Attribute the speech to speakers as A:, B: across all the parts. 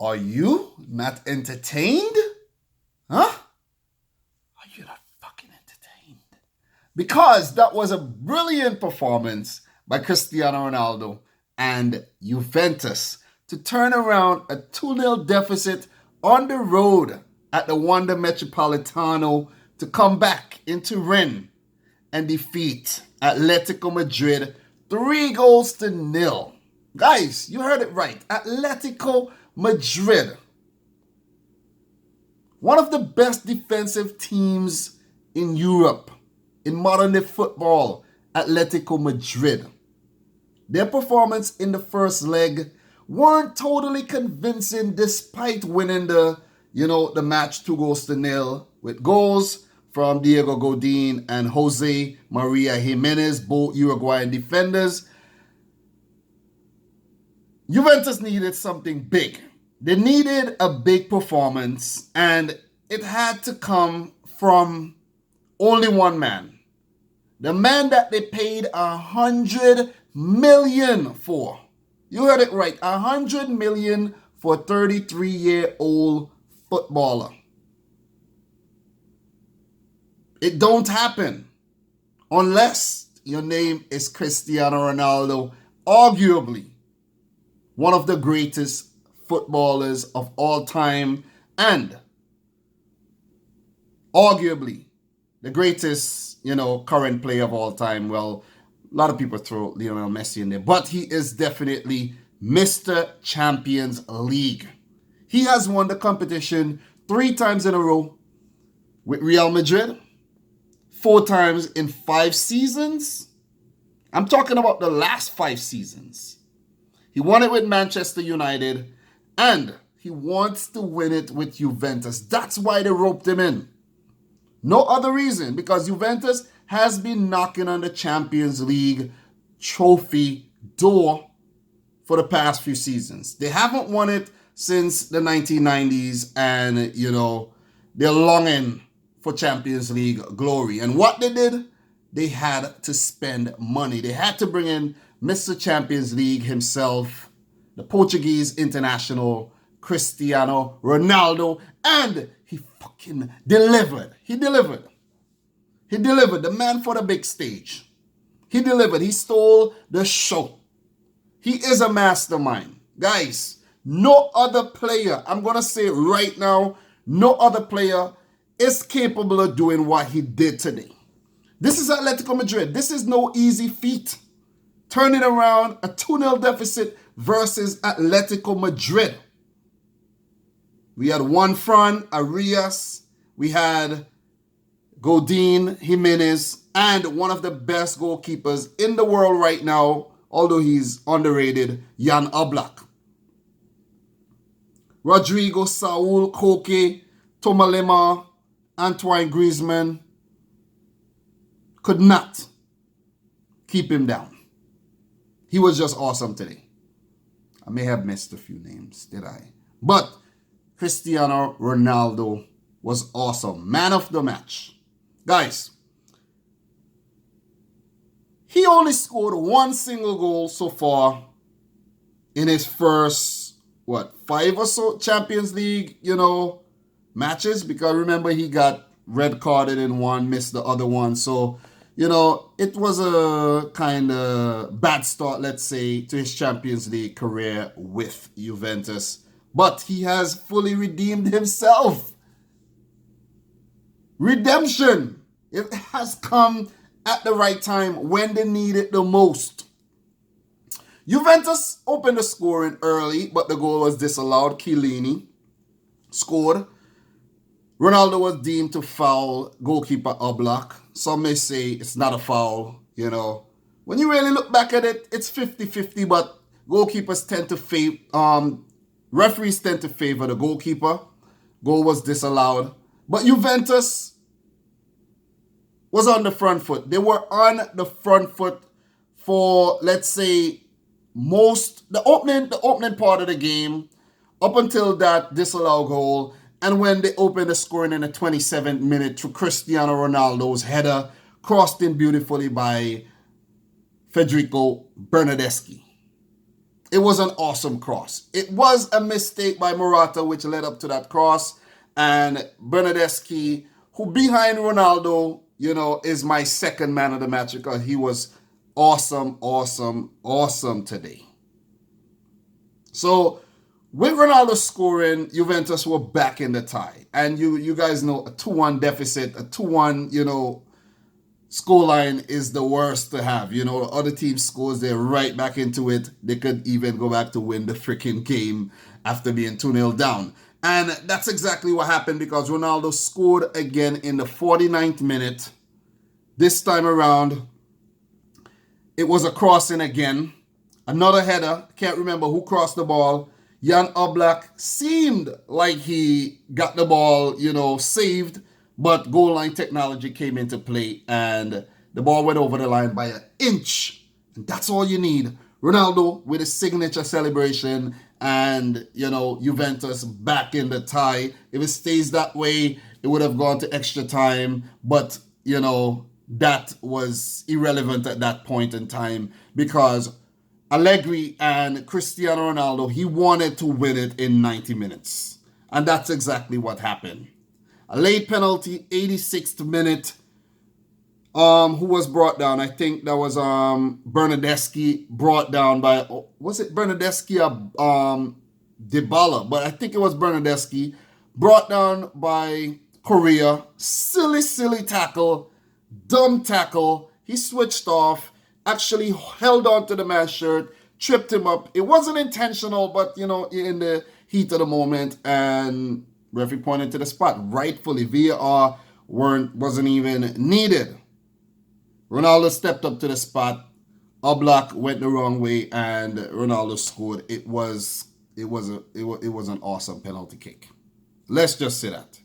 A: Are you not entertained? Huh? Are you not fucking entertained? Because that was a brilliant performance by Cristiano Ronaldo and Juventus to turn around a 2-0 deficit on the road at the Wanda Metropolitano to come back into Rennes and defeat Atletico Madrid 3-0. Guys, you heard it right. Atletico Madrid. One of the best defensive teams in Europe, in modern day football, Atletico Madrid. Their performance in the first leg weren't totally convincing despite winning the match 2-0 with goals from Diego Godin and Jose Maria Jimenez, both Uruguayan defenders. Juventus needed something big. They needed a big performance, and it had to come from only one man. The man that they paid 100 million for. You heard it right, 100 million for a 33-year-old footballer. It don't happen unless your name is Cristiano Ronaldo, arguably one of the greatest footballers of all time and arguably the greatest, current player of all time. Well, a lot of people throw Lionel Messi in there, but he is definitely Mr. Champions League. He has won the competition 3 times in a row with Real Madrid, 4 times in 5 seasons. I'm talking about the last 5 seasons. He won it with Manchester United, and he wants to win it with Juventus. That's why they roped him in. No other reason, because Juventus has been knocking on the Champions League trophy door for the past few seasons. They haven't won it since the 1990s, and, they're longing for Champions League glory. And what they did, they had to spend money. They had to bring in Mr. Champions League himself, the Portuguese international, Cristiano Ronaldo, and he fucking delivered. He delivered. The man for the big stage. He delivered. He stole the show. He is a mastermind. Guys, no other player, I'm going to say it right now, no other player is capable of doing what he did today. This is Atletico Madrid. This is no easy feat. Turning around a 2-0 deficit versus Atletico Madrid. We had Juan Fran, Arias, we had Godin, Jimenez, and one of the best goalkeepers in the world right now, although he's underrated, Jan Oblak. Rodrigo, Saul, Koke, Tomalema, Antoine Griezmann could not keep him down. He was just awesome today. I may have missed a few names, did I? But Cristiano Ronaldo was awesome. Man of the match. Guys, he only scored 1 single goal so far in his first, 5 or so Champions League, matches. Because remember, he got red carded in one, missed the other one. So, it was a kind of bad start, let's say, to his Champions League career with Juventus. But he has fully redeemed himself. Redemption. It has come at the right time when they need it the most. Juventus opened the scoring early, but the goal was disallowed. Chiellini scored. Ronaldo was deemed to foul goalkeeper Oblak. Some may say it's not a foul, When you really look back at it, it's 50-50, but goalkeepers tend to favor, referees tend to favor the goalkeeper. Goal was disallowed. But Juventus was on the front foot. They were on the front foot for, let's say, the opening part of the game up until that disallowed goal. And when they opened the scoring in the 27th minute through Cristiano Ronaldo's header, crossed in beautifully by Federico Bernardeschi. It was an awesome cross. It was a mistake by Morata, which led up to that cross. And Bernardeschi, who behind Ronaldo, is my second man of the match because he was awesome, awesome, awesome today. So with Ronaldo scoring, Juventus were back in the tie. And you guys know a 2-1 deficit, a 2-1, scoreline is the worst to have. Other team scores, they're right back into it. They could even go back to win the freaking game after being 2-0 down. And that's exactly what happened because Ronaldo scored again in the 49th minute. This time around, it was a crossing again. Another header. Can't remember who crossed the ball. Jan Oblak seemed like he got the ball, saved. But goal line technology came into play and the ball went over the line by an inch. And that's all you need. Ronaldo with a signature celebration and, Juventus back in the tie. If it stays that way, it would have gone to extra time. But, that was irrelevant at that point in time because Allegri and Cristiano Ronaldo, he wanted to win it in 90 minutes. And that's exactly what happened. A late penalty, 86th minute. Who was brought down? I think that was Bernardeschi brought down by, was it Bernardeschi or Dybala? But I think it was Bernardeschi brought down by Correa. Silly tackle, dumb tackle. He switched off, actually held on to the man's shirt, tripped him up. It wasn't intentional, but in the heat of the moment, and referee pointed to the spot. Rightfully, VAR wasn't even needed. Ronaldo stepped up to the spot. Oblak went the wrong way, and Ronaldo scored. It was an awesome penalty kick. Let's just say that.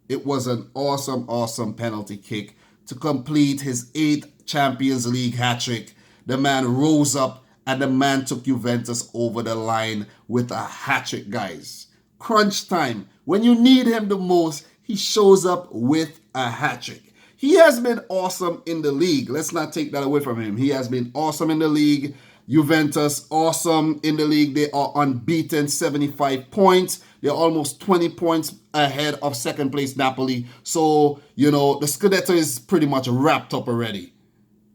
A: It was an awesome penalty kick to complete his 8th Champions League hat-trick. The man rose up, and the man took Juventus over the line with a hat-trick, guys. Crunch time. When you need him the most, he shows up with a hat-trick. He has been awesome in the league. Let's not take that away from him. He has been awesome in the league. Juventus, awesome in the league. They are unbeaten, 75 points. They're almost 20 points ahead of second place Napoli. So, the Scudetto is pretty much wrapped up already.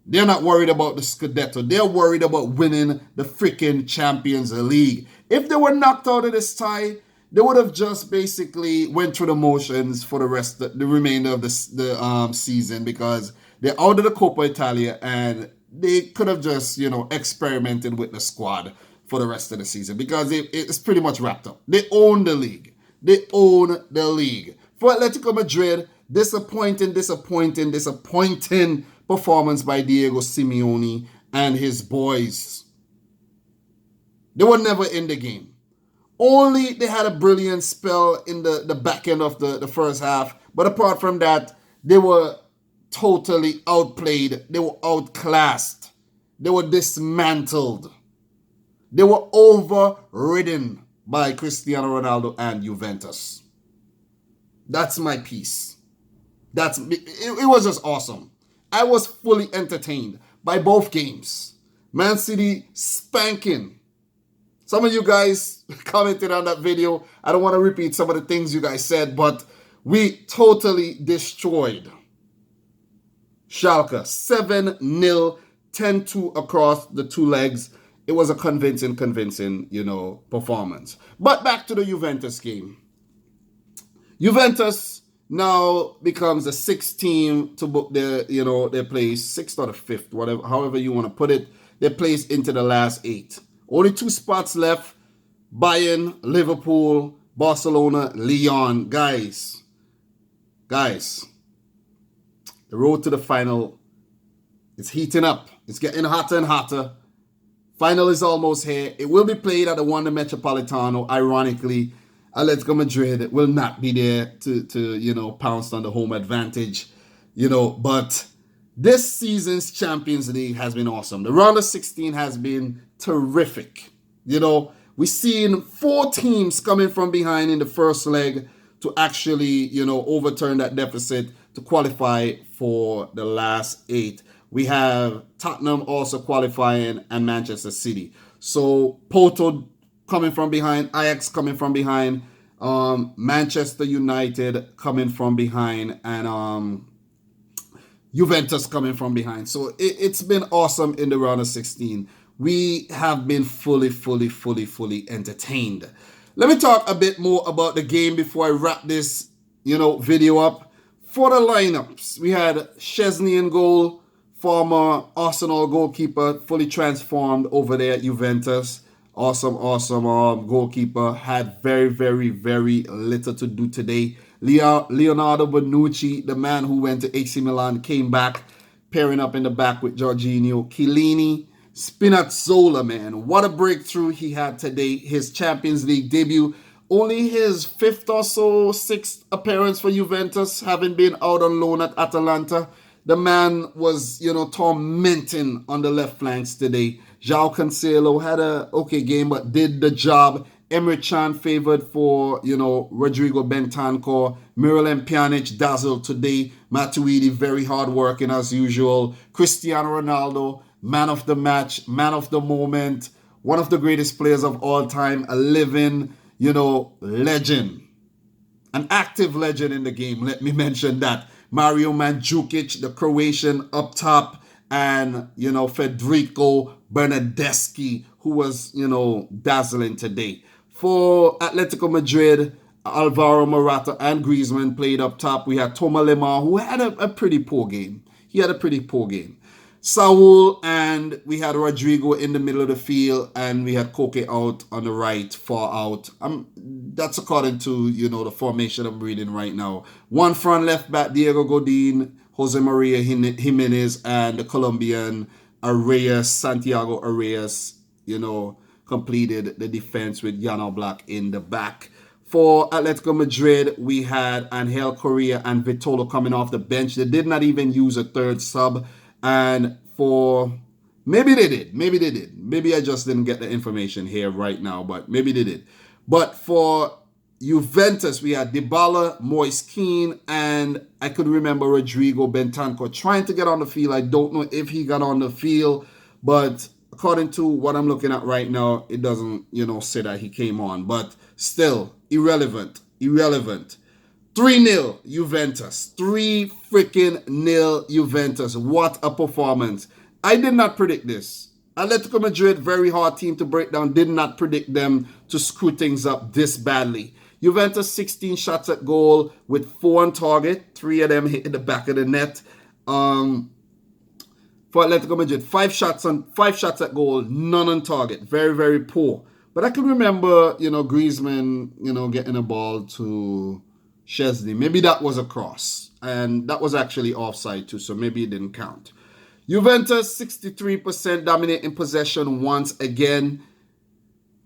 A: They're not worried about the Scudetto. They're worried about winning the freaking Champions League. If they were knocked out of this tie, they would have just basically went through the motions for the remainder of the season because they're out of the Coppa Italia and they could have just, experimented with the squad for the rest of the season because it's pretty much wrapped up. They own the league. For Atletico Madrid, disappointing performance by Diego Simeone and his boys. They were never in the game. Only they had a brilliant spell in the back end of the first half. But apart from that, they were totally outplayed. They were outclassed. They were dismantled. They were overridden by Cristiano Ronaldo and Juventus. That's my piece. It was just awesome. I was fully entertained by both games. Man City spanking. Some of you guys commented on that video. I don't want to repeat some of the things you guys said, but we totally destroyed Schalke. 7-0, 10-2 across the two legs. It was a convincing, performance. But back to the Juventus game. Juventus now becomes the 6th team to book their place, 6th or the 5th, whatever, however you want to put it. Their place into the last 8. Only 2 spots left. Bayern, Liverpool, Barcelona, Lyon. Guys, the road to the final is heating up. It's getting hotter and hotter. Final is almost here. It will be played at the Wanda Metropolitano. Ironically, Atletico Madrid will not be there to pounce on the home advantage. But this season's Champions League has been awesome. The round of 16 has been terrific. We've seen 4 teams coming from behind in the first leg to actually, overturn that deficit to qualify for the last 8. We have Tottenham also qualifying and Manchester City. So Porto coming from behind, Ajax coming from behind, Manchester United coming from behind, and Juventus coming from behind. So it's been awesome in the round of 16. We have been fully entertained. Let me talk a bit more about the game before I wrap this, video up. For the lineups, we had Chesney in goal, former Arsenal goalkeeper, fully transformed over there at Juventus. Awesome goalkeeper. Had very little to do today. Leonardo Bonucci, the man who went to AC Milan, came back, pairing up in the back with Jorginho. Chiellini, Spinazzola, man. What a breakthrough he had today. His Champions League debut. Only his sixth appearance for Juventus, having been out on loan at Atalanta. The man was, tormenting on the left flanks today. João Cancelo had a okay game, but did the job. Emre Can favored for, Rodrigo Bentancur. Miralem Pjanic dazzled today. Matuidi, very hard working as usual. Cristiano Ronaldo, man of the match, man of the moment. One of the greatest players of all time. A living, legend. An active legend in the game, let me mention that. Mario Mandzukic, the Croatian up top, and, Federico Bernardeschi, who was, dazzling today. For Atletico Madrid, Alvaro Morata and Griezmann played up top. We had Thomas Lemar, who had a pretty poor game. He had a pretty poor game. Saul, and we had Rodrigo in the middle of the field, and we had Koke out on the right, far out. That's according to, the formation I'm reading right now. One front left back, Diego Godin, Jose Maria Jimenez, and the Colombian Santiago Arias, completed the defense with Jan Oblak in the back. For Atletico Madrid, we had Angel Correa and Vitolo coming off the bench. They did not even use a third sub. And maybe they did. Maybe I just didn't get the information here right now, but maybe they did. But for Juventus, we had Dybala, Moise Kean, and I could remember Rodrigo Bentancur trying to get on the field. I don't know if he got on the field, but according to what I'm looking at right now, it doesn't, say that he came on. But still, irrelevant. 3-0 Juventus. 3-0 Juventus. What a performance. I did not predict this. Atletico Madrid, very hard team to break down. Did not predict them to screw things up this badly. Juventus, 16 shots at goal with 4 on target. 3 of them hit the back of the net. For Atletico Madrid, 5 shots at goal, none on target. Very poor. But I can remember, Griezmann, getting a ball to Chesney. Maybe that was a cross. And that was actually offside too, so maybe it didn't count. Juventus, 63% dominating possession once again.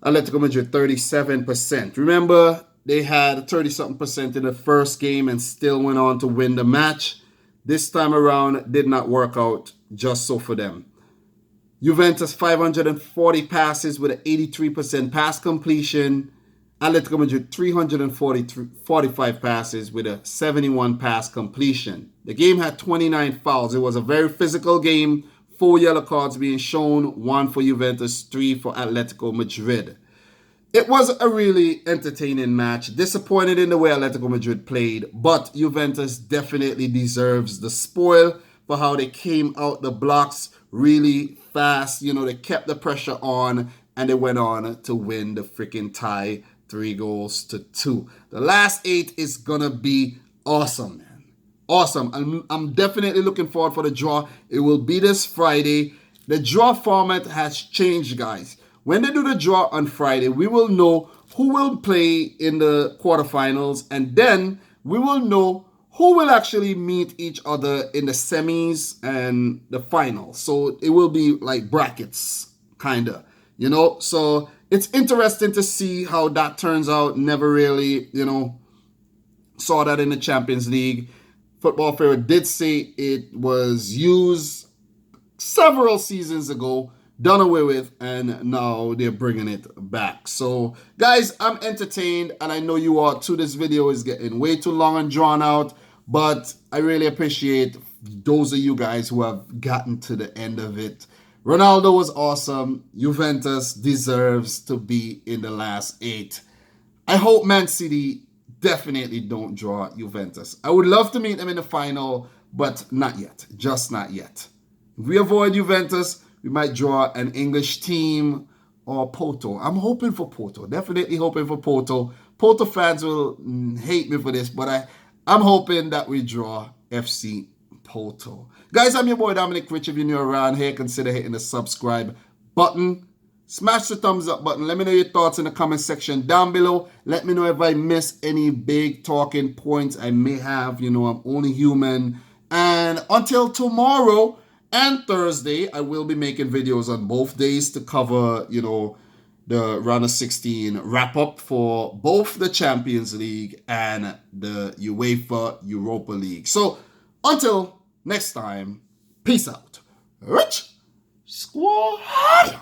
A: Atletico Madrid, 37%. Remember, they had 30-something% in the first game and still went on to win the match. This time around, did not work out just so for them. Juventus, 540 passes with an 83% pass completion. Atletico Madrid, 345 passes with a 71 pass completion. The game had 29 fouls. It was a very physical game. 4 yellow cards being shown, 1 for Juventus, 3 for Atletico Madrid. It was a really entertaining match. Disappointed in the way Atletico Madrid played, but Juventus definitely deserves the spoil for how they came out the blocks really fast. They kept the pressure on, and they went on to win the freaking tie, 3-2. The last 8 is gonna be awesome, man. Awesome. I'm definitely looking forward for the draw. It will be this Friday. The draw format has changed, guys. When they do the draw on Friday, we will know who will play in the quarterfinals, and then we will know who will actually meet each other in the semis and the finals. So it will be like brackets, kind of, So it's interesting to see how that turns out. Never really, saw that in the Champions League. Football Fair did say it was used several seasons ago, done away with, and now they're bringing it back. So, guys, I'm entertained, and I know you are too. This video is getting way too long and drawn out, but I really appreciate those of you guys who have gotten to the end of it. Ronaldo was awesome. Juventus deserves to be in the last 8. I hope Man City definitely don't draw Juventus. I would love to meet them in the final, but not yet. Just not yet. If we avoid Juventus, we might draw an English team or Porto. I'm hoping for Porto. Definitely hoping for Porto. Porto fans will hate me for this, but I'm hoping that we draw FC Porto. Guys, I'm your boy Dominic Rich. If you're new around here, consider hitting the subscribe button. Smash the thumbs up button. Let me know your thoughts in the comment section down below. Let me know if I missed any big talking points I may have. You know, I'm only human. And until tomorrow and Thursday, I will be making videos on both days to cover, you know, the round of 16 wrap up for both the Champions League and the UEFA Europa League. So until next time, peace out. Rich Squad.